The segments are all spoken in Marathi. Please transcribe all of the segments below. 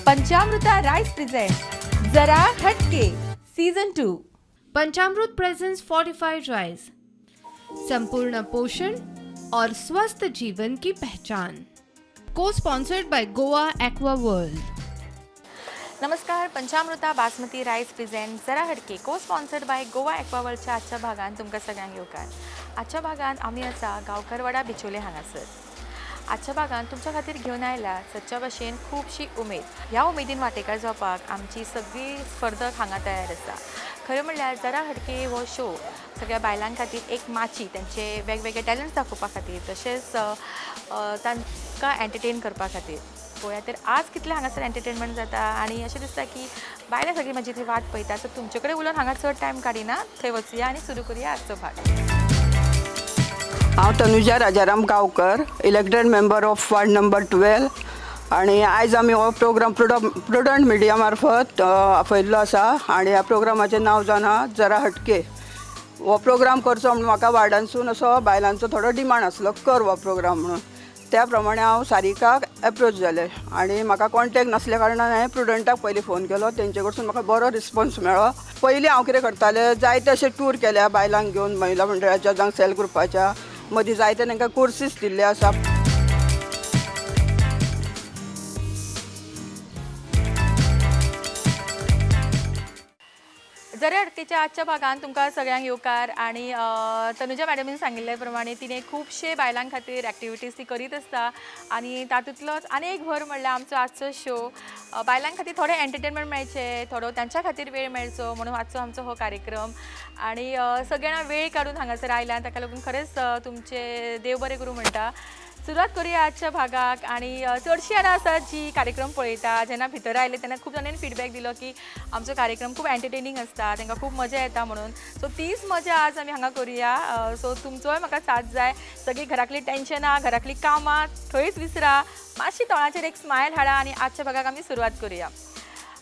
पंचामृता राइस प्रेजेंट जरा हटके सीजन 2। पंचामृत प्रेजेंट्स फोर्टिफाइड राइस, संपूर्ण पोषण और स्वस्थ जीवन की पहचान। को sponsored by Goa Aqua world. नमस्कार, पंचामृता बासमती राइस प्रेजेंट जरा हटके को स्पॉन्सर्ड बाय गोवा एक्वा वर्ल्डच्या आजच्या भागात तुमकां सगळ्यांक येवकार। आजच्या भागात आमी आसा गांवकारवाडा बिचोले हांगासर। आजच्या भागात तुमच्या खातीर घेवन आयला सदच्या भाशेन खूबशी उमेद। ह्या उमेदीन वांटेकार जावपाक आमची सगळी स्पर्धक हांगा तयार आसा। खरें म्हणल्यार जरा हटके हो शो सगळ्या बायलां खातीर एक माची त्यांचे वेगवेगळे टॅलंट्स दाखोवपा खातीर तशेंच तांकां एंटरटेन करपा खातीर। पळया तर आज कितले हांगासर एंटरटेनमेंट जाता आनी अशें दिसता की बायलां सगळी म्हाजी थंय वाट पळयता। सो तुमचे कडेन उलोवन हांगा चड टायम काडिना, थंय वचुया आनी सुरू करुया आजचो भाग। हांव Tanuja Rajaram Gaonkar, elected member of ward number 12 आणि आयज आमी हो प्रोग्राम प्रुडंट मिडिया मार्फत आपयल्लो आसा आणि ह्या प्रोग्रामाचें नांव जावन आहा जरा हटके। हो प्रोग्राम करचो म्हणून म्हाका वार्डांसून असो बायलांचो थोडो डिमांड आसलो, कर हो प्रोग्राम म्हणून। त्या प्रमाणे हांव सारिकाक एप्रोच जालें आणि म्हाका कॉन्टॅक्ट नासल्या कारणान हांवें प्रुडंटाक पयलीं फोन केलो। तेंचे कडसून म्हाका बरो रिस्पॉन्स मेळ्ळो। पयलीं हांव कितें करतालें, जायते अशे टूर केल्या बायलांक घेवन, महिला मंडळाच्या जावं सेल्फ ग्रुपाच्या मदीं जायते तांकां कोर्सीस दिल्ले आसा। जरा हटकेच्या आजच्या भागात तुमकां सगळ्यांक येवकार आणि तनुजा मॅडमीन सांगिल्ले प्रमाणे तिने खूबशे बायलां खातीर एक्टिविटीज ती करीत आसता आणि तातूंतलोच आनी एक भर म्हणल्यार आमचो आजचो शो बायलां खातीर थोडे एंटरटेनमेंट मेळचे, थोडो तांच्या खातीर वेळ मेळचो म्हणून आजचो आमचो हो कार्यक्रम। आणि सगळे जाणां वेळ काडून हांगासर आयल्यात, ताका लागून खरेंच तुमचे देव बरें करूं म्हणटा। सुरवात करूया आजच्या भागाक आणि चडशीं जाणां आसात जी कार्यक्रम पळयता। जेन्ना भितर आयले तेन्ना खूब जाणांनी फीडबॅक दिलो की आमचो कार्यक्रम खूब एंटरटेनिंग आसता, तांकां खूब मजा येता म्हणून। सो तीच मजा आज आमी हांगा करुया। सो तुमचोय म्हाका साथ जाय। सगळी घरातली टेन्शनां, घरातली कामां थंयच विसरा, मातशी तोंडाचेर एक स्मायल हाडा आणि आजच्या भागाक आमी सुरवात करुया।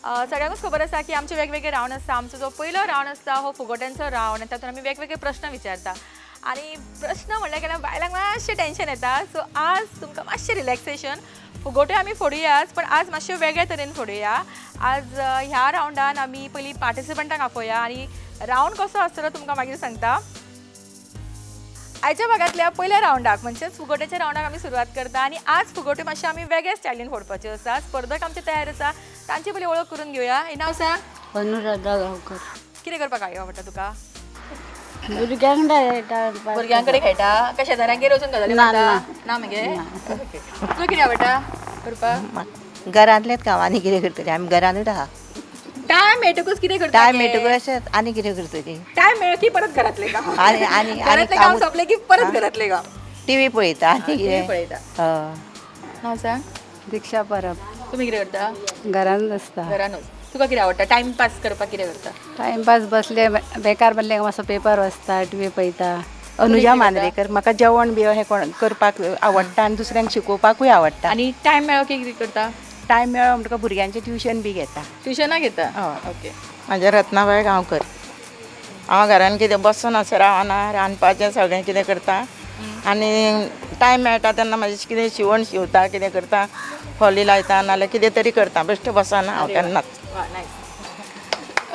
सगळ्यांकूच खबर आसा की आमचे वेगवेगळे रावंड आसता। आमचो जो पयलो रावंड आसता हो फुगोट्यांचो रावंड, आनी तातूंत आमी वेगवेगळे प्रश्न विचारता आणि प्रश्न म्हणल्यार केन्ना बायलांक मातशें टेन्शन येता। सो आज तुमकां मातशें रिलॅक्सेशन, फुगोट्यो आमी फोडुयाच पण आज मातशें वेगळे तरेन फोडुया। आज ह्या रावंडान आमी पयलीं पार्टिसिपंटांक आफोया आणि रावंड कसो आसतलो तुमकां मागीर सांगता। आयच्या भागातल्या पयल्या रावंडाक म्हणजेच फुगोट्याच्या रावंडाक आमी सुरवात करता आणि आज फुगोट्यो मातशे आमी वेगळे स्टायलीन फोडपाच्यो आसा। स्पर्धक आमचे तयार आसा, तांची पयलीं वळख करून घेवया। हे नांव सांग। अनुराधा गांवकर। कितें करपाक आवडटा तुका? भुरग्यांकडे खेळटा काय शेजाऱ्यांगेर वचून गजाली मारता? ना मगे तुका कितें आवडटा करपाक? घरांतलेच गांवांनी कितें करतली आमी, घरानूच आहा। टायम मेळटकूच कितें करता? टायम मेळटकूच अशें आनी कितें करतली। टायम मेळ की परत घरातले काम, आनी आनी घरातले काम सोंपले की परत घरातले काम, टीव्ही पळयता आनी टीव्ही कितें पळयता। नांव सांग। दीक्षा परब। तुम्ही कितें करता? घरान आसता। घरानूच। तुका कितें आवडटा? टायमपास करपाक कितें करता? टायमपास बसले बेकार बसले मातसो पेपर वाचता, टीव्ही पळयता। अनुजा मांद्रेकर। म्हाका जेवण बी हें करपाक आवडटा आनी दुसऱ्यांक शिकोवपाकूय आवडटा। आणि टायम मेळ्ळो की कितें करता? टायम मेळ्ळो म्हणटकच भुरग्यांचें ट्युशन बी घेता। ट्युशनाक घेता? हय। ओके। म्हाजें रत्नाबाई गांवकर। हांव घरान कितें बसून अशें रावना, रांदपाचें सगळें कितें करता आनी टायम मेळटा तेन्ना म्हाजें कितें शिवण शिवता, कितें करता, फॉली लायता नाल्यार कितें तरी करता, बेश्टें बसना हांव केन्नाच।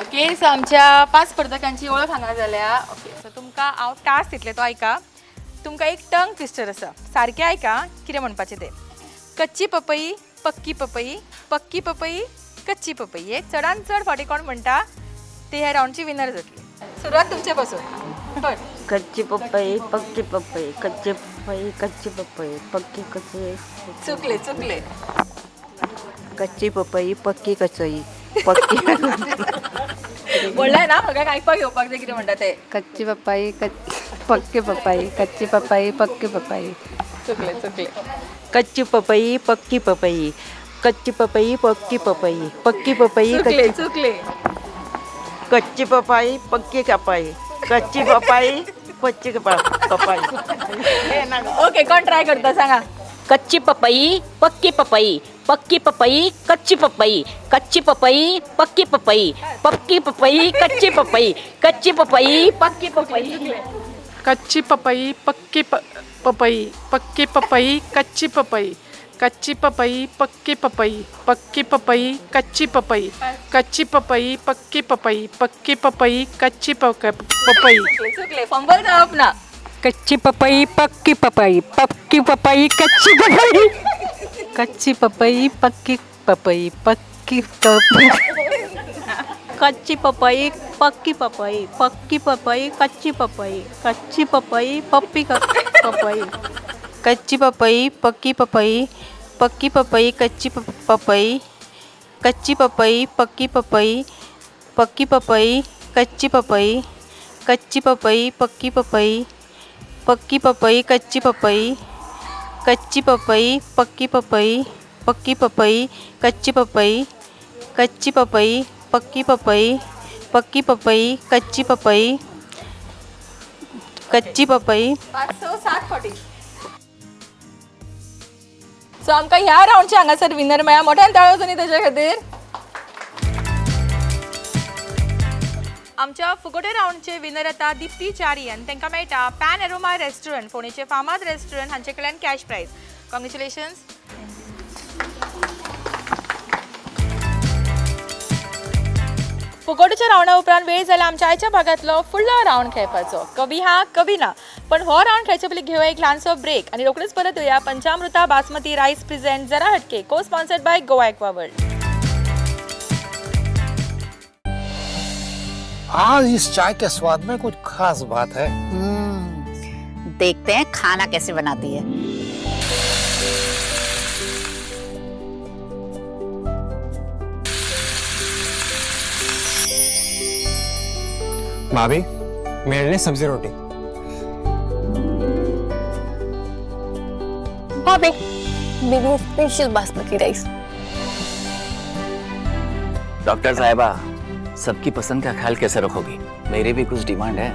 ओके, सो आमच्या 5 स्पर्धकांची ओळख हांगा जाल्या। ओके, सो तुमकां हांव टास्क दितलें तो आयका। तुमकां एक टंग ट्विस्टर आसा, सारकें आयका कितें म्हणपाचें तें। कच्ची पपई, पक्की पपई, पक्की पपई, कच्ची पपई, हे चडांत चड फावटी कोण म्हणटा ते ह्या रावंडची विनर जातली। सुरवात तुमचे पासून कर। कच्ची पपई, पक्की पपई, कच्ची पपई, कच्ची पपई, पक्की कच्ची। चुकले चुकले। कच्ची पपई, पक्की कचई, पक्की। बोललाय ना, म्हाका आयकपाक येवपाक जाय कितें म्हणटा ते। कच्ची पपई, पक्की पपई, कच्ची पपई, पक्की पपई। चुकले चुकले। कच्ची पपई, पक्की पपई, कच्ची पपई, पक्की पपई, पक्की पपई, चुकले चुकले। कच्ची पपाई, पक्की कपाई, कच्ची पपाई, पच्ची पपाई। ओके, कोण ट्राय करता सांगा। कच्ची पपई, पक्की पपई, पक्की पपई, कच्ची पपई, कच्ची पपई, पक्की पपई, पक्की पपई, कच्ची पपई, कच्ची पपई, पक्की पपई। कच्ची पपई, पक्की पपई, पक्की पपई, कच्ची पपई, कच्ची पपई पक्की पपई पक्की पपई कच्ची पपई कच्ची पपई पक्की पपई पक्की पपई कच्ची पपई चुकले फंबल था अपना. कच्ची पपई पक्की पपई पक्की पपई कच्ची पपई कच्ची पपई पक्की पपई पक्की पपई कच्ची पपई पक्की पपई पक्की पपई कच्ची पपई कच्ची पपई पप्पी पपई कच्ची पपई पक्की पपई पक्की पपई कच्ची पपई कच्ची पपई पक्की पपई पक्की पपई कच्ची पपई कच्ची पपई पक्की पपई पक्की पपई कच्ची पपई कच्ची पपई पक्की पपई पक्की पपई कच्ची पपई कच्ची पपई पक्की पपई पक्की पपई कच्ची पपई कच्ची पपई 560 सो आमकां ह्या राऊंडचे हांगासर विनर मेळ्ळा. मोठ्यान ताळ्यो वाजोवन तेच्या खातीर. आमच्या फुगोटे राऊंडचे विनर येता दिप्ती च्यारी आनी तांकां मेळटा पॅन एरोमा रेस्टॉरंट फोंडेचे फामाद रेस्टॉरंट हांचे कडल्यान कॅश प्रायज. कॉंग्रॅच्युलेशन्स. फुगोटेच्या राऊंडा उपरांत वेळ जाला आमच्या आयच्या भागांतलो फुडलो राऊंड खेळपाचो. कभी हा कभी ना. पण हो राऊंड खेळचे पयलीं घेवया एक ल्हानसो ब्रेक आनी रोखडीच परत येवया पंचामृता बासमती रायस प्रेझेंट जरा हटके को sponsored by Goa Aqua world. आज इस चाय के स्वाद में कुछ खास बात है. देखते हैं खाना कैसे बनाती है. भाभी मेरे लिए सब्जी रोटी. भाभी मेरे लिए स्पेशल बासमती राइस. डॉक्टर साहिबा सबकी पसंद का ख्याल कैसे रखोगी? मेरी भी कुछ डिमांड है.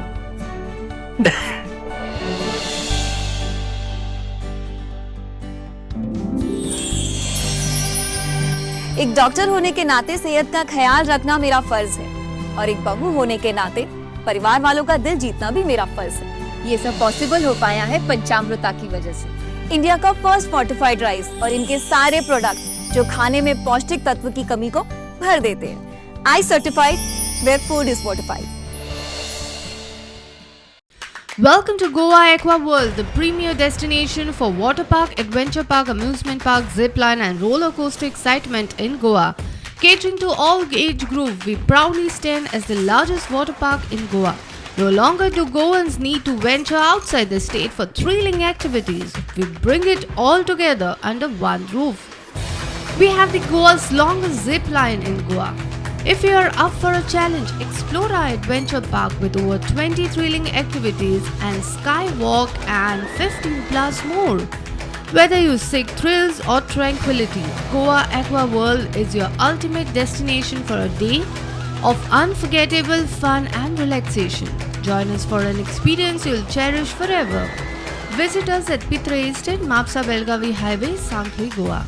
एक डॉक्टर होने के नाते सेहत का ख्याल रखना मेरा फर्ज है और एक बहू होने के नाते परिवार वालों का दिल जीतना भी मेरा फर्ज है. ये सब पॉसिबल हो पाया है पंचामृता की वजह से. इंडिया का फर्स्ट फोर्टिफाइड राइस और इनके सारे प्रोडक्ट जो खाने में पौष्टिक तत्व की कमी को भर देते हैं. I certified where food is fortified. Welcome to Goa Aqua World, the premier destination for water park, adventure park, amusement park, zip line and roller coaster excitement in Goa. Catering to all age group, we proudly stand as the largest water park in Goa. No longer do Goans need to venture outside the state for thrilling activities. We bring it all together under one roof. We have the Goa's longest zip line in Goa. If you are up for a challenge, explore our adventure park with over 20 thrilling activities and skywalk and 15 plus more. Whether you seek thrills or tranquility, Goa Aqua World is your ultimate destination for a day of unforgettable fun and relaxation. Join us for an experience you'll cherish forever. Visit us at Pitra Estate, Mapsa Belgavi Highway, Sangli, Goa.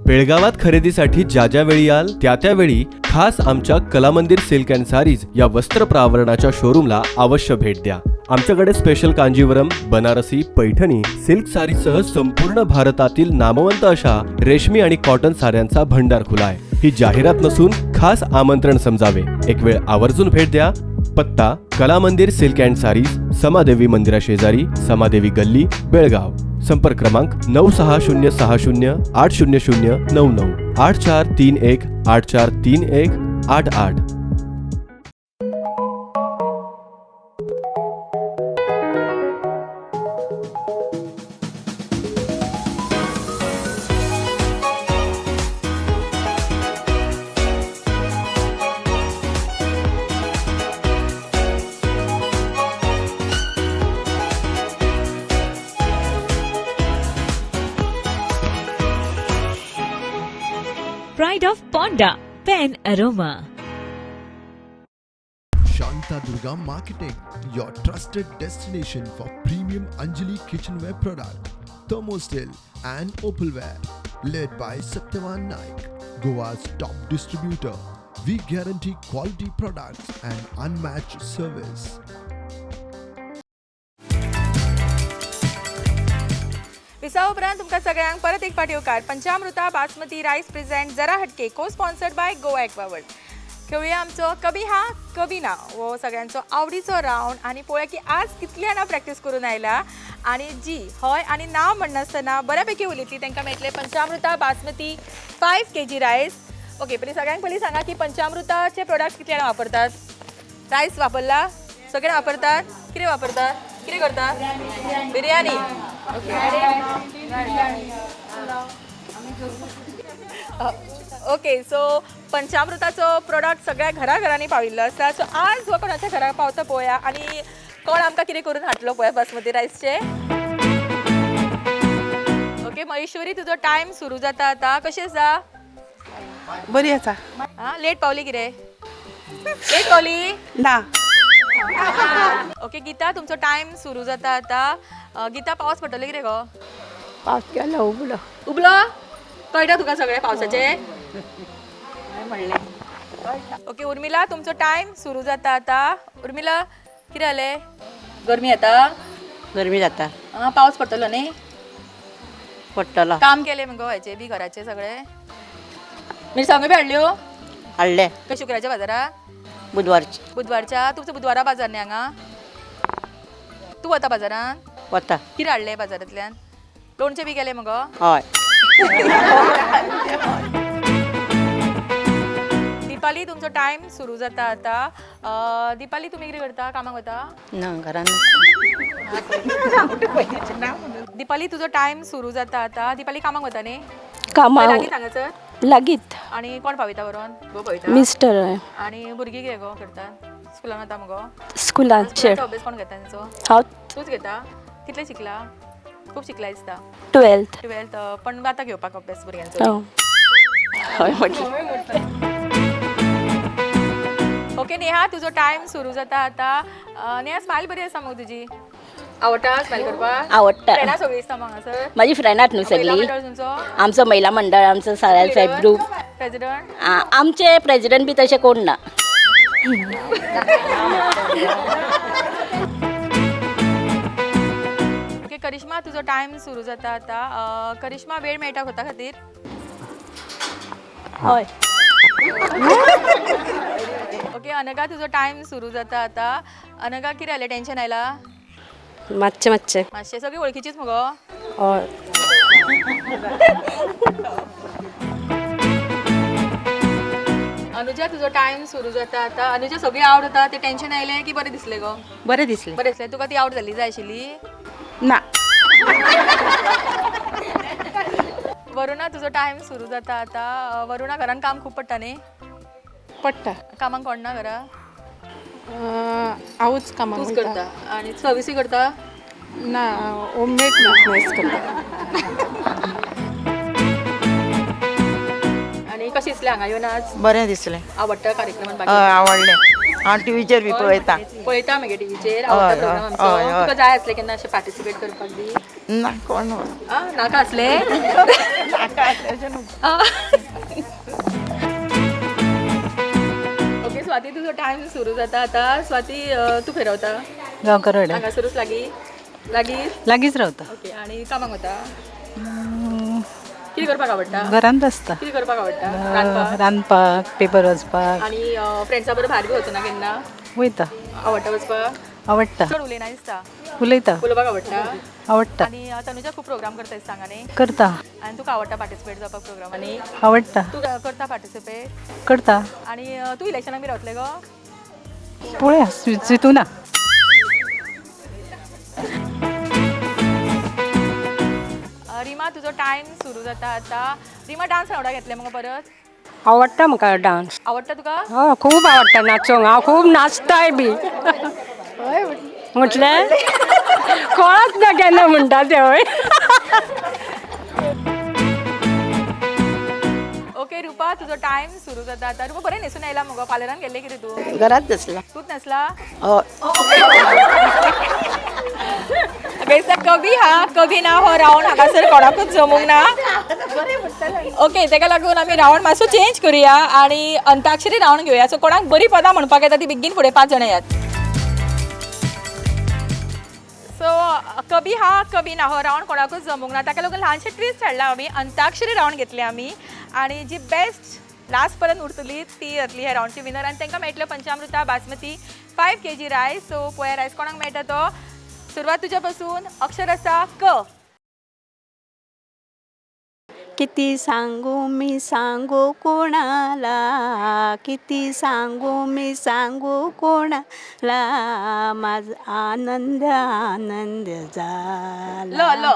बेळगावात खरेदीसाठी ज्या ज्या वेळी याल त्या त्यावेळी खास आमच्या कलामंदिर सिल्क अँड सारीज या वस्त्र प्रावरणाच्या शोरूमला अवश्य भेट द्या. आमच्याकडे स्पेशल कांजीवरम, बनारसी, पैठणी, सिल्क सारीसह संपूर्ण भारतातील नामवंत अशा रेशमी आणि कॉटन साड्यांचा भंडार खुला आहे. ही जाहिरात नसून खास आमंत्रण समजावे. एक वेळ आवर्जून भेट द्या. पत्ता कलामंदिर सिल्क अँड सारीज, समादेवी मंदिरा शेजारी, समादेवी गल्ली, बेळगाव. संपर्क क्रमांक 9660 800 8431 8431 88. Pride of Ponda, Pen Aroma. Shanta Durga Marketing, your trusted destination for premium Anjali kitchenware product, thermostil and opalware. Led by Satyavan Naik, Goa's top distributor. We guarantee quality products and unmatched service. पिसा उपरांत तुमकां सगळ्यांक परत एक फावटी येवकार पंचामृता बासमती रायस प्रेझेंट जरा हटके को sponsored by Goa Aqua World. खेळुया आमचो कभी हा कभी ना हो सगळ्यांचो आवडीचो रावंड आनी पळोवया की आज कितली जाणां प्रॅक्टीस करून आयला आनी जी हय आनी नांव म्हणनासतना बऱ्यापैकी उलयतली तांकां मेळटले पंचामृता बासमती 5 kg रायस. ओके पयलीं सगळ्यांक पयलीं सांगा की पंचामृताचे प्रोडक्ट्स कितले जाणां वापरतात. रायस वापरला सगळे वापरतात. कितें वापरतात कितें करतात बिरयानी. ओके सो पंचामृताचो प्रोडक्ट सगळ्या घराघरांनी पाविल्लो आसा. सो आज हो कोणाच्या घरा पावता पळोवया आनी कोण आमकां कितें करून हाडलो पळोवया बासमती रायसचे. ओके महेश्वरी तुजो टायम सुरू जाता आतां. कशी आसा. बरी आसा. हां लेट पावली कितें लेट पावली ना. ओके गीता तुमचो टायम सुरू जाता आतां. गीता पावस पडटलो कितें गो. पावस केला उबलो. उबलो कळटा तुका सगळे पावसाचे. ओके उर्मिला तुमचो टायम सुरू जाता आतां. उर्मिला कितें जालें गरमी येता. गरमी जाता. पावस पडटलो न्ही. पडटलो. काम केले मगो हाचे बी घराचे सगळे. मिरसांगो बी हाडल्यो हाडले. शुक्राच्या बाजारात. बुधवारची. बुधवारच्या तुमचो बुधवारा बाजार न्ही हांगा. तूं वता बाजारान. वता. कितें हाडलें बाजारांतल्यान. लोणचें बी केलें मगो. हय. दिपाली तुमचो टायम सुरू जाता आतां. दिपाली तुमी कितें करता कामाक वता. ना घरान. दिपाली तुजो टायम सुरू जाता आतां. दिपाली कामाक वता न्ही. कामाक लागीं हांगासर लागीत. आनी कोण पावयता व्हरोन. गो पळयता. मिस्टर आनी भुरगीं कितें गो करता स्कुलान वता मगो. स्कुलाचे अभ्यास कोण घेता तेंचो. हांव तूच घेता. कितले शिकला. खूब शिकला दिसता. 12th. पण आतां घेवपाक अभ्यास भुरग्यांचो. हय म्हटलें. ओके नेहा तुजो टायम सुरू जाता आतां. नेहा स्मायल बरी आसा मग तुजी. आवडटा स्मायल करपाक. आवडटा. फ्रेंडां सगळीं दिसता मग हांगासर. माझी फ्रेंडात न्हू सगळी. तुमचो आमचो महिला मंडळ आमचो सेल्फ हेल्प ग्रुप. प्रेसिडेंट. आमचे प्रेसिडेंट बी तशें कोण ना. ओके करिश्मा तुजो टायम सुरू जाता आतां. करिश्मा वेळ मेळटा कोता खातीर. हय. ओके अनघा तुजो टायम सुरू जाता आतां. अनघा कितें जालें टेन्शन आयला. मातशें मातशें. मातशें सगळीं वळखीचीच मगो. हय. अनुजा तुजो टायम सुरू जाता आतां. अनुजा सगळीं आवड जाता ते टेन्शन आयलें की बरें दिसलें गो. बरें दिसलें. बरें दिसलें. तुका ती आवड जाल्ली जाय आशिल्ली. ना. वरुणा तुजो टायम सुरू जाता आतां. वरुणा घरान काम खूब पडटा न्ही. पडटा. कामाक कोण ना घरा. हांवूच कामाक तूच वयता. करता आनी सर्विसी करता. ना होममेड बिजनेस करता. आनी कशें दिसलें हांगा येवन आज. बरें दिसलें. आवडटा कार्यक्रमान हय आवडलें. हांव टीव्हीचेर बी पळयता. पळयता मगे टीव्हीचेर. आवडटा प्रोग्राम आमचो. तुका जाय आसलें केन्ना अशें पार्टिसिपेट करपाक बी. ना कोण नाका आसलें. ओके स्वाती तुजो टायम सुरू जाता आतां. स्वाती तूं खंय रावता. गांवकार वाड्यार. हांगासरूच लागीं लागींच रावता. ओके आनी कामाक वता. कितें करपाक आवडटा. घरान बसता. कितें करपाक आवडटा. रांदपाक. रांदपाक पेपर वाचपाक. आनी फ्रेंड्सां बरोबर भायर बी वचना केन्ना. वयता. आवडटा वचपाक. आवडटा. चड उलयना दिसता. उलयता. उलोवपाक आवडटा. आवडटा. आनी तनुजा खूब प्रोग्राम करता दिसता हांगा न्ही. करता. आनी तुका आवडटा पार्टिसिपेट जावपाक प्रोग्रामांनी. आवडटा. तूं करता पार्टिसिपेट. करता. आनी तूं इलेक्शनाक बी रावतलें गो. पळया चिंतूना. रिमा तुजो टायम सुरू जाता आतां. रिमा डान्स रावडा घेतले मगो परत. आवडटा म्हाका डान्स. आवडटा तुका. हय खूब आवडटा नाचोंक. हांव खूब नाचताय बी. म्हटलें कळत ना केन्ना म्हणटा तें. हय. ओके रुपा तुजो टायम सुरू जाता आतां. रुपा बरें न्हेसून आयला मगो. पार्लरान गेल्ले कितें तूं. घरात न्हेसला. तूच न्हेसला. हय. कभी हा कभी ना हो रावंड हांगासर कोणाकूच जमूंक ना. ओके तेका लागून आमी रावंड मातसो चेंज करुया आनी अंताक्षरी रावंड घेवया. सो कोणाक बरी पदां म्हणपाक येता ती बेगीन फुडें 5 जाणां यात. सो कभी हा कभी ना हो राऊंड कोणाकूच जमूंक ना, ताका लागून ल्हानशें ट्विस्ट हाडला आमी. अंताक्षरी राऊंड घेतली आमी आणि जी बेस्ट लास्ट पर्यंत उरतली ती जातली ह्या राऊंडची विनर आणि तांकां मेळटलो पंचामृता बासमती 5 kg रायस. सो पळया रायस कोणाक मेळटा तो. सुरवात तुज्या पासून. अक्षर आसा क. किती सांगू मी सांगू कोणाला, किती सांगू मी सांगू कोणाला, माझा आनंद आनंद झाला. ल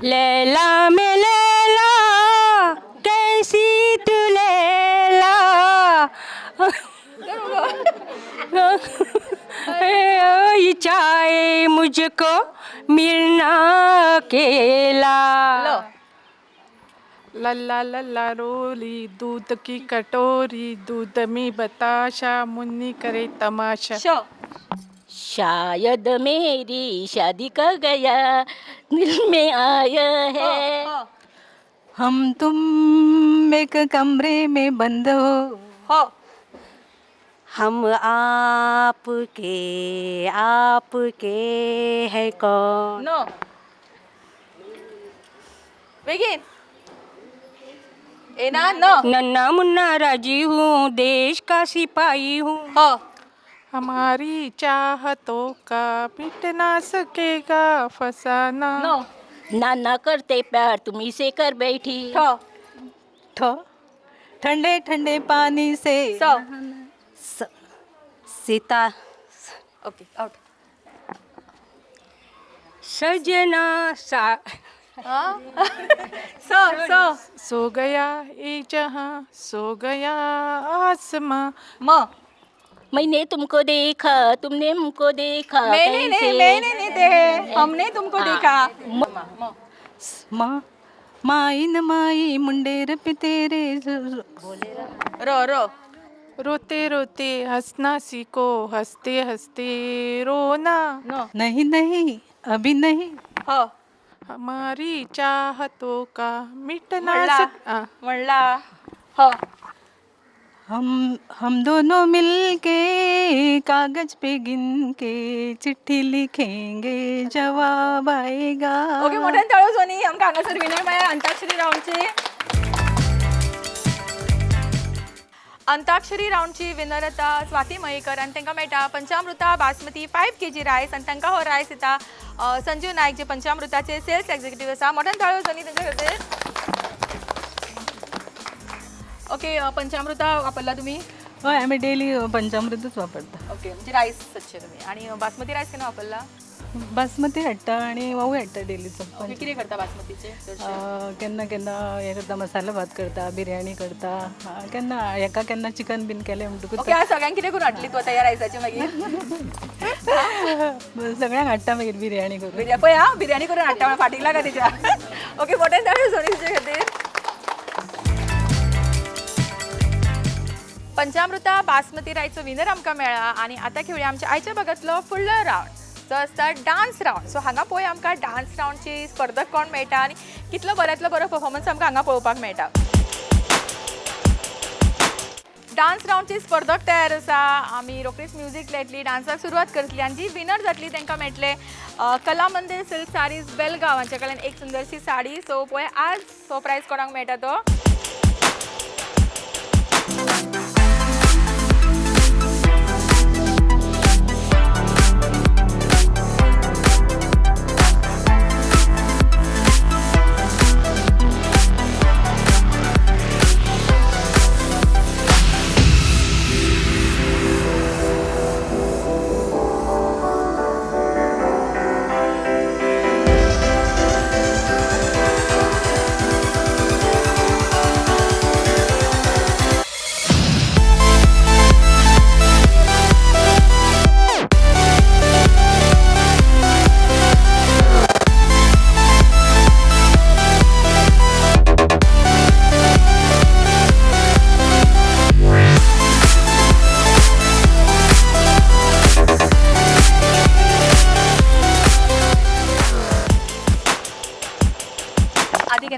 लैला में लैला कैसी तू लैला चाहे मुझको मिलना अकेला. लल्ला लल्ला रोली दूध की कटोरी, दूध में बताशा मुन्नी करे तमाशा. शायद मेरी शादी का गया दिल में आया है. हम तुम एक कमरे में बंद हो, हम आपके है कौन. नो बेगीन ना न. नन्ना मुन्ना राजी हूँ, देश का सिपाही हूँ. हमारी चाहतों का मिट ना सकेगा फसाना. नाना करते प्यार तुम्ही से कर बैठी. ठंडे ठंडे पानी से सीता. Okay out. सजना सा सो गया ये जहां, सो गया आसमां. मैंने तुमको देखा तुमने हमको देखा. मैंने नहीं ते हमने तुमको देखा. माईन माई मुंडेर पितेरे रो रोते रोते हंसना सीखो, हंसते हंसते रोना. नहीं नहीं अभी नहीं. हमारी चाहतों का मिटना म्हणला. हम दोनों मिलके कागज पे गिन के चिट्ठी लिखेंगे, जवाब आएगा. ओके मोठ्यान ताळो सोनी. आमकां हांगासर विनर मेळ्ळा अंताक्षरी राऊंडची. अंताक्षरी राऊंडची विनर येता स्वाती मयेकर आणि तांकां मेळटा पंचामृता बासमती 5 kg रायस आणि तांकां हो रायस येता संजीव नायक जे पंचामृताचे सेल्स एक्झिक्युटिव्ह आसा. मोठ्यान ताळो सोनी तांच्या खातीर. ओके पंचामृता वापरला तुम्ही. हय आमी डेली पंचामृतच वापरता. ओके म्हणजे रायस सच्चे तुम्ही. आणि बासमती रायस केन्ना वापरला. बासमती हाडटा आणि वाऊ हाडटा डेलीचो. कितें करता बासमतीचे. केन्ना केन्ना हे करता मसाला भात करता, बिरयानी करता, केन्ना चिकन बीन केलें म्हणटकूच. ओके आज सगळ्यांक कितें करून हाडली तूं आतां ह्या रायसाचे मागीर. सगळ्यांक हाडटा मागीर बिरयानी करून. पळय हा बिरयानी करून हाडटा म्हणून फाटीक लागा तिच्या. ओके मोठ्यान ताळयो सोनी तुजे खातीर. पंचामृता बासमती रायसचो विनर आमकां मेळ्ळा आणि आता खेळुया आमच्या आयच्या भागातलो फुडलो राऊंड जो आसता डान्स राऊंड. सो हांगा पळय आमकां डान्स राऊंडची स्पर्धक कोण मेळटा आनी कितलो बऱ्यांतलो बरो परफॉर्मन्स आमकां हांगा पळोवपाक मेळटा. डान्स राऊंडची स्पर्धक तयार आसा. आमी रोखडीच म्युजीक लायतली, डान्साक सुरवात करतली आणि जी विनर जातली तांकां मेळटले कला मंदिर सिल्क साडीज बेलगांव हांच्या कडल्यान एक सुंदरशी साडी. सो पळय आज हो प्रायज कोणाक मेळटा तो.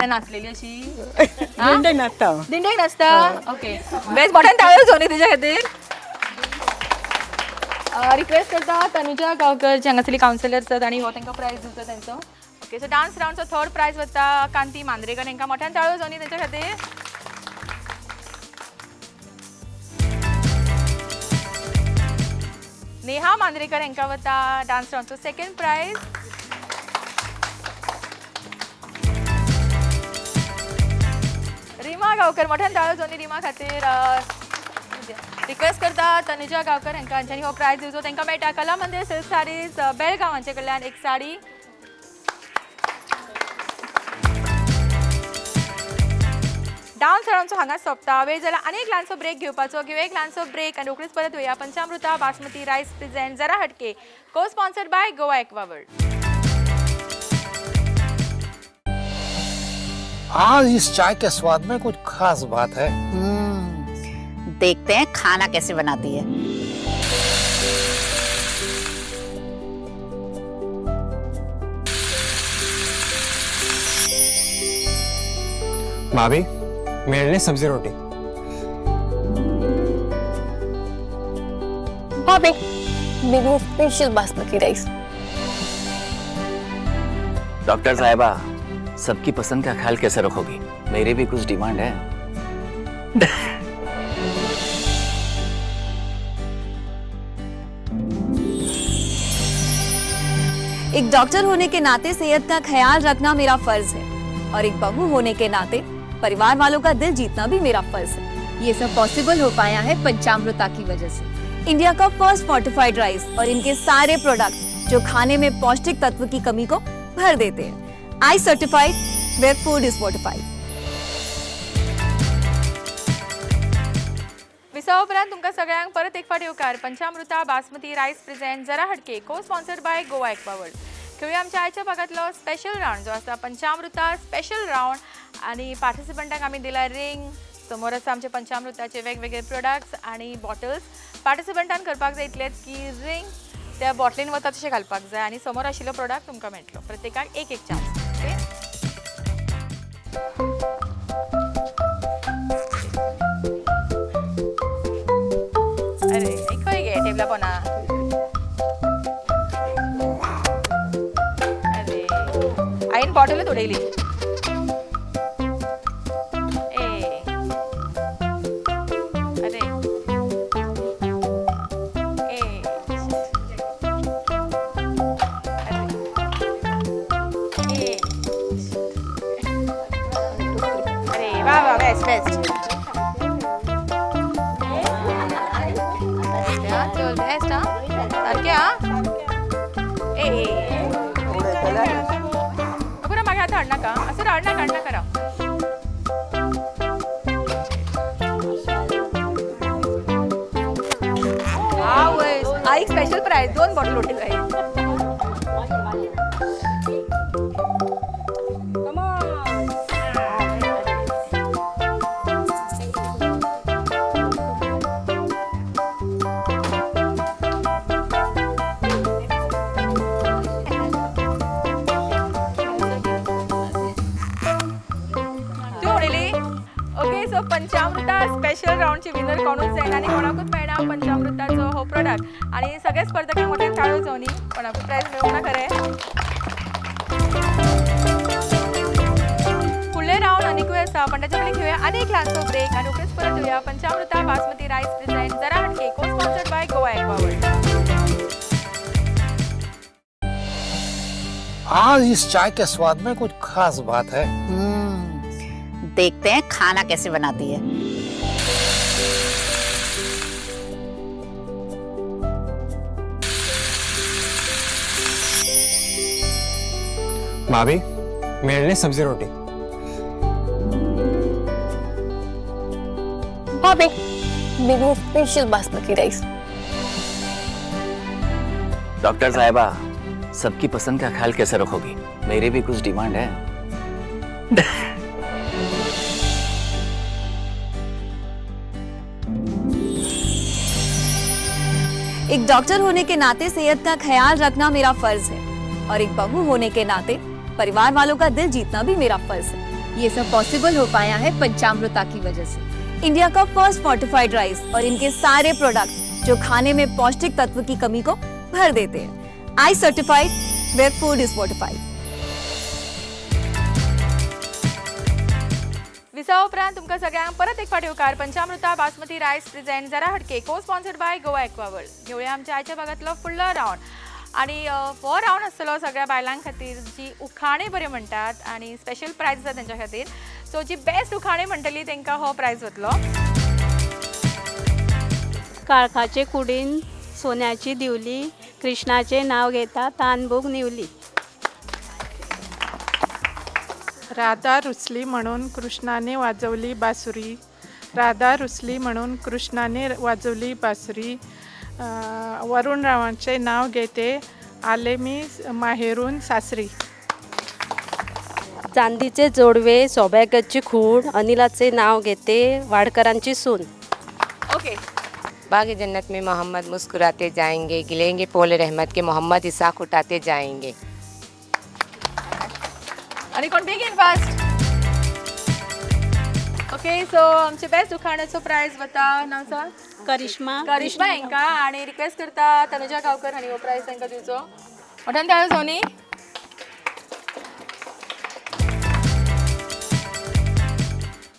नाचलेली अशी. दिंडेक नाचता. दिंडेक नाचता. ओके बेस्ट मोठ्यान ताळयो सोनी तुज्या खातीर. रिक्वेस्ट करता तनुजा गांवकर जे हांगासरली कावन्सिलर आसात आनी हो तांकां प्रायज दिवचो तेंचो. ओके सो डान्स राउंडचो थर्ड प्रायज वता कांती मांद्रेकर हांकां मोठ्यान ताळयो जावनी तेंच्या खातीर. नेहा मांद्रेकर हांकां वता डान्स राउंडचो सेकंड प्रायज. रिमा गांवकर मोठ्यान ताळयो जावनी रिमा खातीर. रिक्वेस्ट करता तनुजा गांवकर हांकां हांच्यांनी हो प्रायज दिवचो. तांकां मेळटा कला मंदिर सिल्क साडीज बेळगांव हांचे कडल्यान एक साडी. डान्स राउंडचो हांगा सोंपता. वेळ जाल्यार आनी एक ल्हानसो ब्रेक घेवपाचो. घेवया एक ल्हानसो ब्रेक आनी रोखडीच परत येवया. पंचामृता बासमती रायस प्रेझेंट जरा हटके को sponsored by Goa Aqua world. आज इस चाय के स्वाद में कुछ खास बात है. देखते हैं खाना कैसे बनाती है. भाभी मेरे लिए सब्जी रोटी. भाभी मेरे लिए स्पेशल बासमती राइस. डॉक्टर साहिबा सबकी पसंद का ख्याल कैसे रखोगी? मेरी भी कुछ डिमांड है. एक डॉक्टर होने के नाते सेहत का ख्याल रखना मेरा फर्ज है और एक बहू होने के नाते परिवार वालों का दिल जीतना भी मेरा फर्ज है. ये सब पॉसिबल हो पाया है पंचामृता की वजह से. इंडिया का फर्स्ट फोर्टिफाइड राइस और इनके सारे प्रोडक्ट जो खाने में पौष्टिक तत्व की कमी को भर देते हैं. I certified where food is fortified. विसा उपरांत तुमकां सगळ्यांक परत एक फावटी येवकार. पंचामृता बासमती रायस प्रेझेंट जरा हटके को sponsored by Goa Aqua World. खेळुया आमच्या आयच्या भागातलो स्पेशल राउंड जो आसा पंचामृता स्पेशल राउंड. आनी पार्टिसिपंटांक आमी दिला रिंग. समोर आसा आमचे पंचामृताचे वेगवेगळे प्रोडक्ट्स आनी बॉटल्स. पार्टिसिपंटान करपाक जाय इतलेंच की रिंग त्या बॉटलीन वता तशें घालपाक जाय आनी समोर आशिल्लो प्रोडक्ट तुमकां मेळटलो. प्रत्येकाक एक एक चान्स. अरे खंय गे टेबला पोना. अरे आईन बॉटलूच उडयली. बेस्ट बेस्ट चल बेस्ट हाँ सारकें हाँ. नको ना मागे हात हाड नाका. असं हाड नाका राव. आई स्पेशल प्राइस 2 बॉटल रोटी आहे. पंचामृता स्पेशल राउंडची विनर कोणूच जायना आनी कोणाकूच मेळना पंचामृताचो हो प्रोडक्ट. आणि सगळे स्पर्धकांक मोठ्यान ताळयो जावनी. कोणाकूच प्रायज मेळूंक ना खरें. फुडले राउंड आनीकूय आसा पण ताचे पयलीं घेवया आनी एक ल्हानसो ब्रेक आनी रोखडीच परत येवया. पंचामृता बासमती रायस प्रेझेंट जरा हटके को sponsored by Goa Aqua world. आज इस चाय के स्वाद में कुछ खास बात है. देखते हैं खाना कैसे बनाती है. भाभी मेरे लिए सब्जी रोटी. भाभी मेरे लिए स्पेशल बासमती राइस. डॉक्टर साहिबा सबकी पसंद का ख्याल कैसे रखोगी? मेरी भी कुछ डिमांड है. एक डॉक्टर होने के नाते सेहत का ख्याल रखना मेरा फर्ज है और एक बहू होने के नाते परिवार वालों का दिल जीतना भी मेरा फर्ज है. ये सब पॉसिबल हो पाया है पंचामृता की वजह से. इंडिया का फर्स्ट फोर्टिफाइड राइस और इनके सारे प्रोडक्ट जो खाने में पौष्टिक तत्व की कमी को भर देते हैं। I certified, where food is fortified. विसा उपरांत तुमकां सगळ्यांक परत एक फावटी येवकार पंचामृता बासमती रायस प्रेझेंट जरा हटके को sponsored by Goa Aqua world. घेवया आमच्या आयच्या भागातलो फुडलो रावंड आणि हो रावंड आसतलो सगळ्या बायलां खातीर जी उखाणे बरे म्हणटात आणि स्पेशल प्रायज आसा तेंच्या खातीर। सो जी बेस्ट उखाणे म्हणटली तांकां हो प्रायज वतलो। काळखाचे कुडीन सोन्याची दिवली, कृष्णाचे नाव घेता तानबूक निवली। राधा रुसली म्हणून कृष्णाने वाजवली बासुरी, राधा रुसली म्हणून कृष्णाने वाजवली बासुरी। वरुण रावांचे नाव घेते आले मी माहेरून सासरी। चांदीचे जोडवे, सौभाग्याची खूण, अनिलाचे नाव घेते वाडकरांची सून। ओके। बाग जन्नत में मोहम्मद मुस्कुराते जाएंगे, गिलेंगे पोले रहमत के मोहम्मद इसाक उठाते जाएंगे। आणि कोण बेगीन फास्ट। ओके, सो आमचे बेस्ट उखाण्याचो प्रायज वता नाव सांग। करिश्मा हेंका आणि रिक्वेस्ट करता तनुजा गांवकर हांणी हो प्रायज तांकां दिवचो। मोठ्यान ताळ्यो सोनी।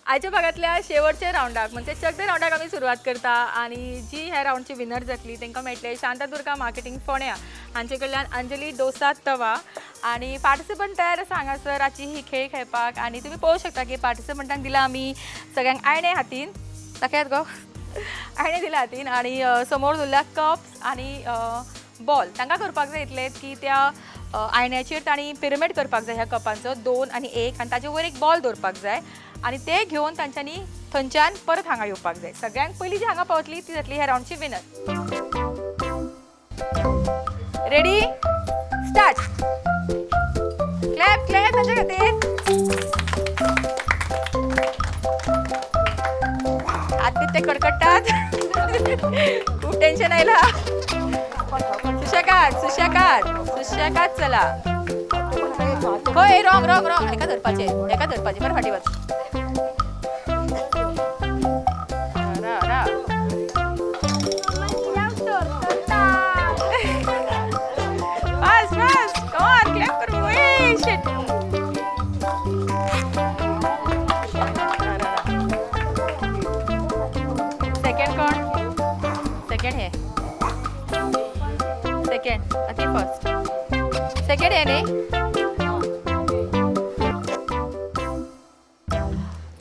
आयच्या भागातल्या शेवटच्या रावंडाक म्हणजे चकदे रावंडाक आमी सुरवात करता आणि जी ह्या रावंडची विनर जातली तांकां मेळटले शांतादुर्गा मार्केटिंग फोंड्या हांचे कडल्यान अंजली डोसा तवा। आणि पार्टिसिपंट तयार आसा हांगासर आजची ही खेळ खेळपाक आणि तुम्ही पळोवंक शकता की पार्टिसिपंटांक दिला आमी सगळ्यांक आयणे हातीन दाखयात गो आयणे दिला हातीन आणि समोर दवरल्या कप्स आणि बॉल तांकां करपाक जाय इतलें की त्या आयण्याचेर तांणी पिरामिड करपाक जाय ह्या कपांचो 2 आणि 1 आनी ताचे वयर एक बॉल दवरपाक जाय आणि ते घेवन तांच्यांनी थंयच्यान परत हांगा येवपाक जाय। सगळ्यांक पयलीं जी हांगा पावतली ती जातली ह्या रावंडची winner. Ready start. Clap clap तांच्या खातीर। हात बीत ते कडकडटात खूप टेन्शन आयला। सुशेगाद सुशेगाद सुशेगाद चला। होय रॉंग रॉंग रॉंग एका धरपाचे बरं फाटी वच। Fast fast come on clap करू। ए शिट सेकंड कोण सेकंड हे सेकंड अति फर्स्ट सेकंड हे न्ही।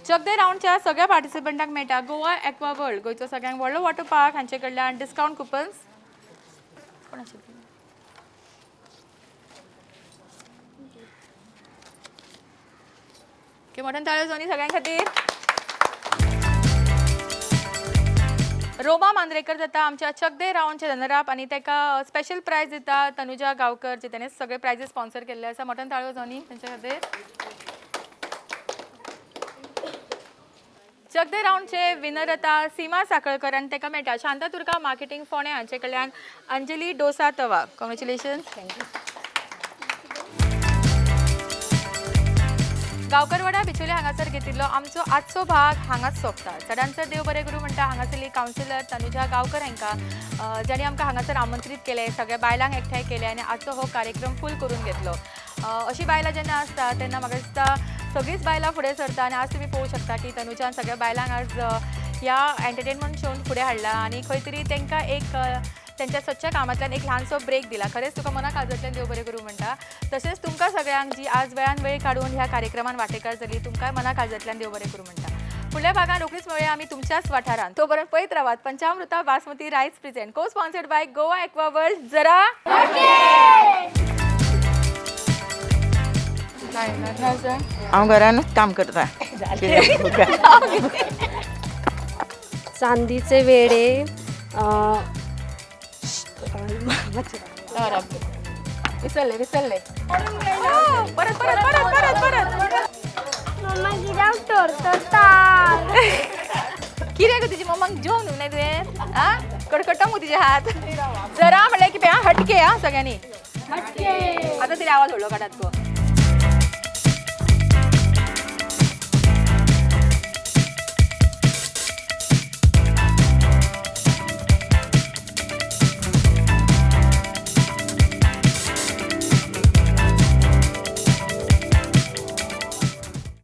चकदे रावंडच्या सगळ्या पार्टिसिपंटांक मेळटा गोवा एक्वा वर्ल्ड गोंयचो सगळ्यांक व्हडलो वॉटर पार्क हांचे कडल्यान डिस्काउंट कुपन्स। मोठ्यान ताळ्यो सोनी सगळ्यां खातीर। रोमा मांद्रेकर जाता आमच्या चकदे रावंडचे रनर अप आणि ताका स्पेशल प्रायज दिता तनुजा गांवकर जे ताणें सगळे प्रायजीस स्पॉन्सर केल्ले आसा। मोठ्यान ताळ्यो सोनी तांचे खातीर। चकदे रावंडचे विनर आता सीमा साखळकर आणि ताका मेळटा शांतादुर्गा मार्केटिंग फोंड्या हांचे कडल्यान अंजली डोसा तवा। कॉंग्रॅच्युलेशन्स। गांवकरवाडा बिचोले हांगासर घेतिल्लो आमचो आजचो भाग हांगाच सोंपता। चडांत चड देव बरें करूं म्हणटा हांगासरली कावन्सिलर तनुजा गांवकर हांकां जाणी आमकां हांगासर आमंत्रीत केले, सगळ्या बायलांक एकठांय केले आनी आजचो हो कार्यक्रम फूल करून घेतलो। अशी बायलां जेन्ना आसता तेन्ना म्हाका दिसता सगळीच बायलां फुडें सरता आनी आज तुमी पळोवंक शकता की तनुजान सगळ्या बायलांक आज ह्या एंटरटेनमेंट शोन फुडें हाडला आनी खंय तरी तांकां एक त्यांच्या सच्च्या कामांतल्यान एक ल्हानसो ब्रेक दिला। खरेंच तुका मना काळजांतल्यान देव बरें करूं म्हणटा। तशेंच तुमकां सगळ्यांक जी आज वेळान वेळ काडून ह्या कार्यक्रमान वांटेकार जाली तुमकां मना काळजांतल्यान देव बरें करूं म्हणटा। फुडल्या भागात रोखडीच मेळुया आमी तुमच्याच वाठारांत। तो पर्यंत पळयत रावात पंचामृता बासमती रायस प्रेझेंट को sponsored by Goa Aqua world. जरा हांव घरानूच काम करता। चांदीचे वेडे विसरले विसरले परत परत परत परत परत मम्मा गिराव तोरता किरे गो तुझी मम्माक जेवण दिवं नाही तुवें आ कडकडटा मग तुझे हात जरा म्हणले की हटके हा सगळ्यांनी आता तरी आवाज व्हडलो काढात गो